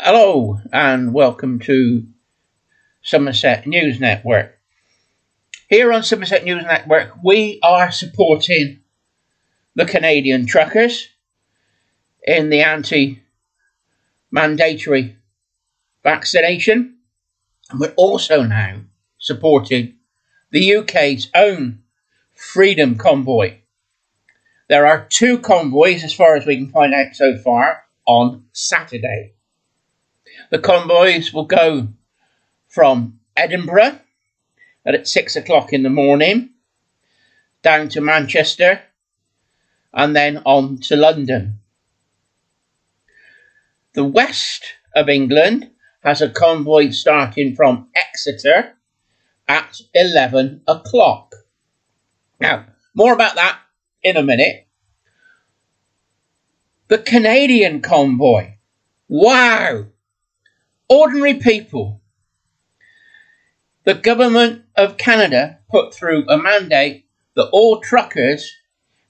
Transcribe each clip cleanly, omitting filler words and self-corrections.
Hello and welcome to Somerset News Network. Here on Somerset News Network, we are supporting the Canadian truckers in the anti-mandatory vaccination. And we're also now supporting the UK's own Freedom Convoy. There are two convoys, as far as we can find out so far, on Saturday. The convoys will go from Edinburgh at 6 o'clock in the morning, down to Manchester, and then on to London. The west of England has a convoy starting from Exeter at 11 o'clock. Now, more about that in a minute. The Canadian convoy. Wow! Ordinary people. The government of Canada put through a mandate that all truckers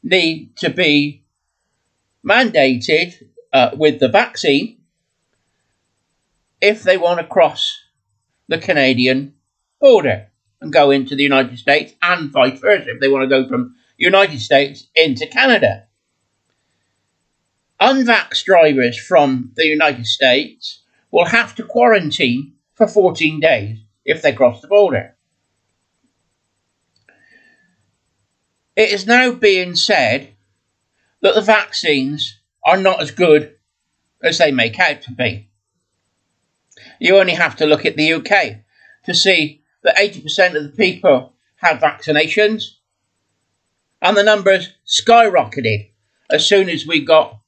need to be mandated with the vaccine if they want to cross the Canadian border and go into the United States, and vice versa if they want to go from United States into Canada. Unvaxxed drivers from the United States will have to quarantine for 14 days if they cross the border. It is now being said that the vaccines are not as good as they make out to be. You only have to look at the UK to see that 80% of the people have vaccinations, and the numbers skyrocketed as soon as we got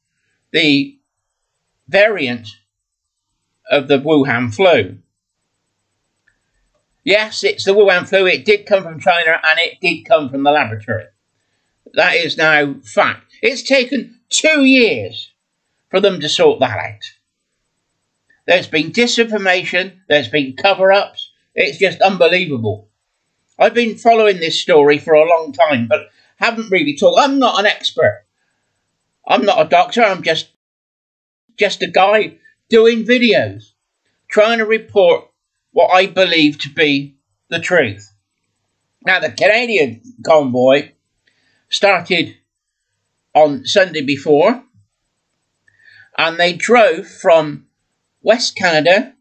the variant of the Wuhan flu. Yes, it's the Wuhan flu. It did come from China and it did come from the laboratory. That is now fact. It's taken 2 years for them to sort that out. There's been disinformation. There's been cover-ups. It's just unbelievable. I've been following this story for a long time, but haven't really talked. I'm not an expert. I'm not a doctor. I'm just a guy doing videos, trying to report what I believe to be the truth. Now, the Canadian convoy started on Sunday before, and they drove from West Canada,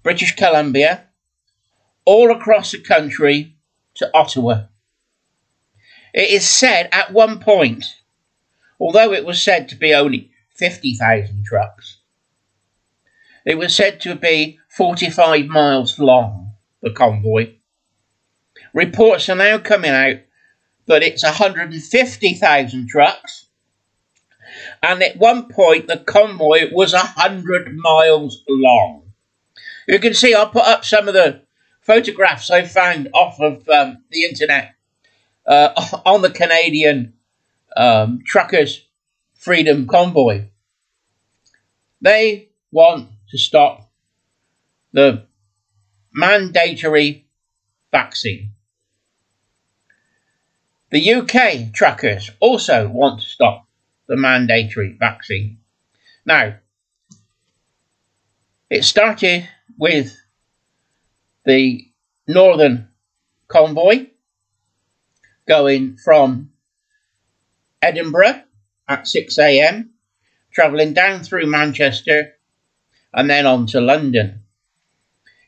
British Columbia, all across the country to Ottawa. It is said at one point, although it was said to be only 50,000 trucks, it was said to be 45 miles long, the convoy. Reports are now coming out that it's 150,000 trucks, and at one point the convoy was 100 miles long. You can see, I'll put up some of the photographs I found off of the internet on the Canadian Truckers Freedom Convoy. They want to stop the mandatory vaccine. The UK truckers also want to stop the mandatory vaccine. Now, it started with the Northern Convoy going from Edinburgh at 6 a.m, travelling down through Manchester and then on to London.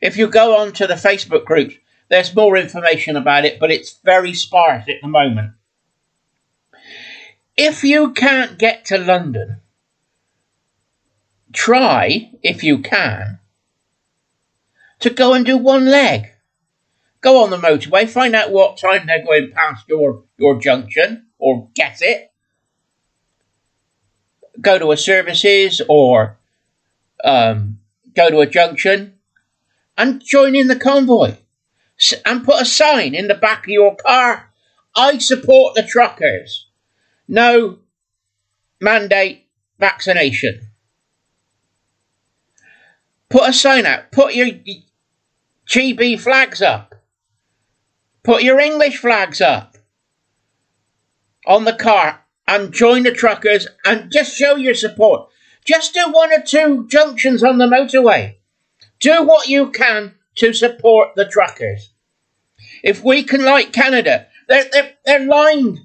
If you go on to the Facebook groups, there's more information about it, but it's very sparse at the moment. If you can't get to London, try, if you can, to go and do one leg. Go on the motorway, find out what time they're going past your junction, or get it. Go to a services or go to a junction and join in the convoy. And put a sign in the back of your car. I support the truckers. No mandate vaccination. Put a sign out. Put your GB flags up. Put your English flags up on the car and join the truckers and just show your support. Just do 1 or 2 junctions on the motorway. Do what you can to support the truckers. If we can, like Canada, they're lined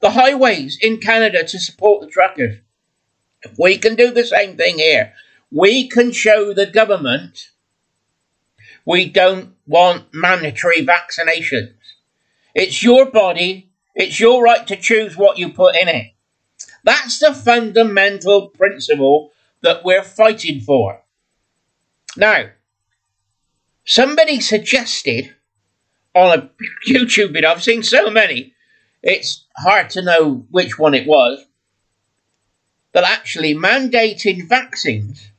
the highways in Canada to support the truckers. If we can do the same thing here, we can show the government we don't want mandatory vaccinations. It's your body. It's your right to choose what you put in it. That's the fundamental principle that we're fighting for. Now, somebody suggested on a YouTube video, I've seen so many, it's hard to know which one it was, that actually mandating vaccines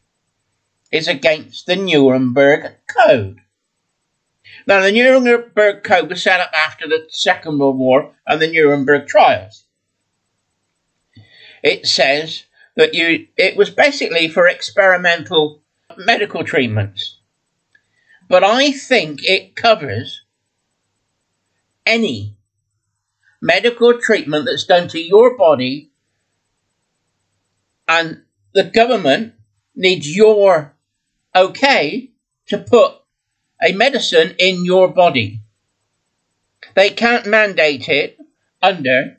is against the Nuremberg Code. Now, the Nuremberg Code was set up after the Second World War and the Nuremberg trials. It says that it was basically for experimental medical treatments. But I think it covers any medical treatment that's done to your body, and the government needs your okay to put a medicine in your body. They can't mandate it under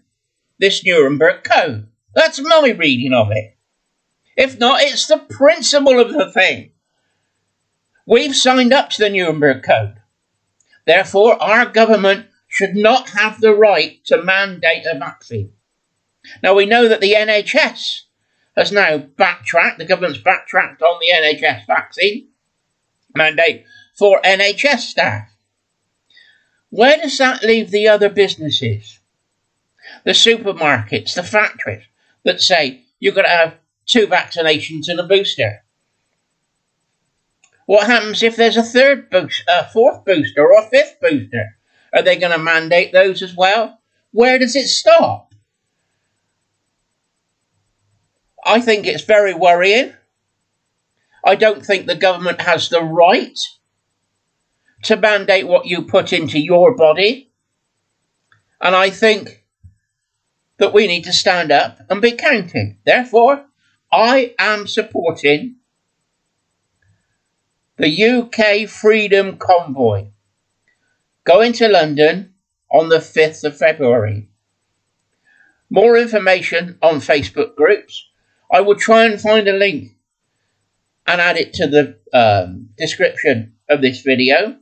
this Nuremberg Code. That's my reading of it. If not, it's the principle of the thing. We've signed up to the Nuremberg Code. Therefore, our government should not have the right to mandate a vaccine. Now, we know that the NHS has now backtracked, the government's backtracked on the NHS vaccine mandate for NHS staff. Where does that leave the other businesses? The supermarkets, the factories that say you've got to have 2 vaccinations and a booster. What happens if there's a 4th booster or a 5th booster? Are they going to mandate those as well? Where does it stop? I think it's very worrying. I don't think the government has the right to mandate what you put into your body. And I think that we need to stand up and be counted. Therefore, I am supporting the UK Freedom Convoy going to London on the 5th of February. More information on Facebook groups. I will try and find a link and add it to the description of this video.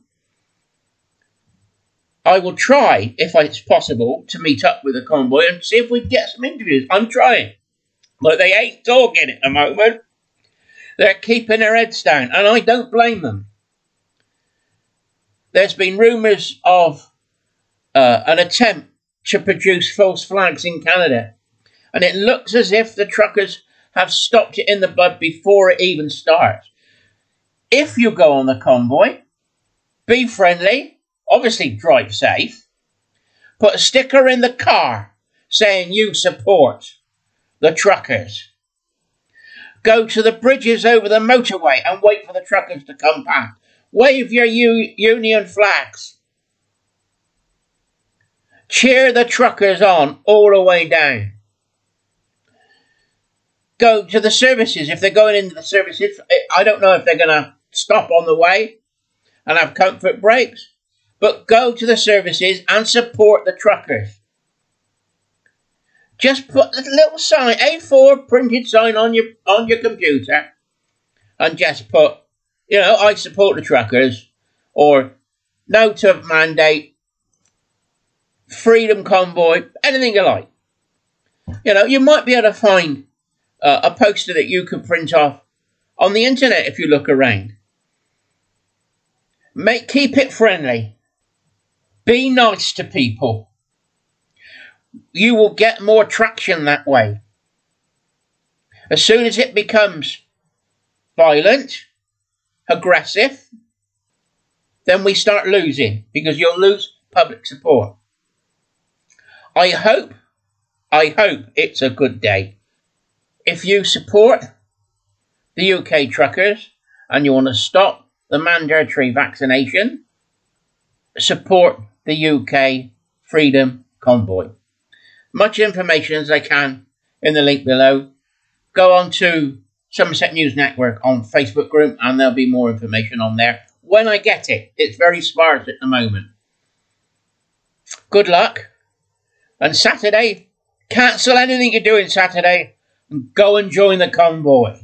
I will try, if it's possible, to meet up with the convoy and see if we can get some interviews. I'm trying. But they ain't talking at the moment. They're keeping their heads down, and I don't blame them. There's been rumours of an attempt to produce false flags in Canada. And it looks as if the truckers have stopped it in the bud before it even starts. If you go on the convoy, be friendly. Obviously, drive safe. Put a sticker in the car saying you support the truckers. Go to the bridges over the motorway and wait for the truckers to come past. Wave your union flags. Cheer the truckers on all the way down. Go to the services. If they're going into the services, I don't know if they're going to stop on the way and have comfort breaks. But go to the services and support the truckers. Just put a little sign, A4 printed sign on your computer, and just put, I support the truckers, or no to mandate, Freedom Convoy, anything you like. You might be able to find a poster that you could print off on the internet if you look around. Keep it friendly. Be nice to people. You will get more traction that way. As soon as it becomes violent, aggressive, then we start losing, because you'll lose public support. I hope it's a good day. If you support the UK truckers and you want to stop the mandatory vaccination, support the UK Freedom Convoy. Much information as I can in the link below. Go on to Somerset News Network on Facebook group, and there'll be more information on there when I get it. It's very sparse at the moment. Good luck. And Saturday, cancel anything you're doing Saturday and go and join the convoy.